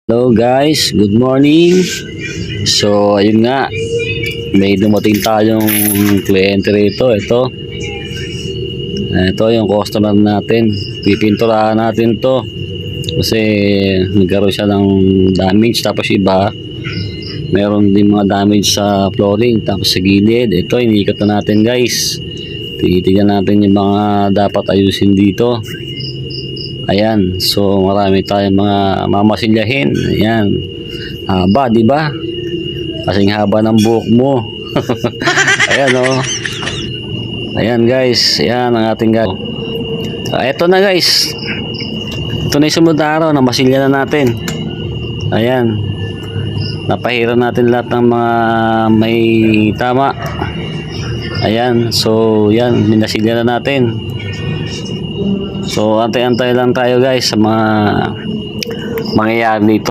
Hello guys, good morning. So ayun nga, may dumating tayong kliyente rito. Ito yung customer natin. Pipinturahan natin to kasi nagkaroon siya ng damage, tapos iba meron din mga damage sa flooring, tapos sa gilid. Ito, iniikot na natin guys. Tinitignan natin yung mga dapat ayusin dito. Ayan, so marami tayong mga mamasilyahin. Ayan, haba, di ba? Kasing haba ng buhok mo. Ayan, oh. Ayan guys, ayan ang ating guys. Eto na guys. Ito na yung sumunod na araw na masilya na natin. Ayan, napahira natin lahat ng mga may tama. Ayan, so yan, minasilya na natin. So antay-antay lang tayo guys sa mga mangyayari dito.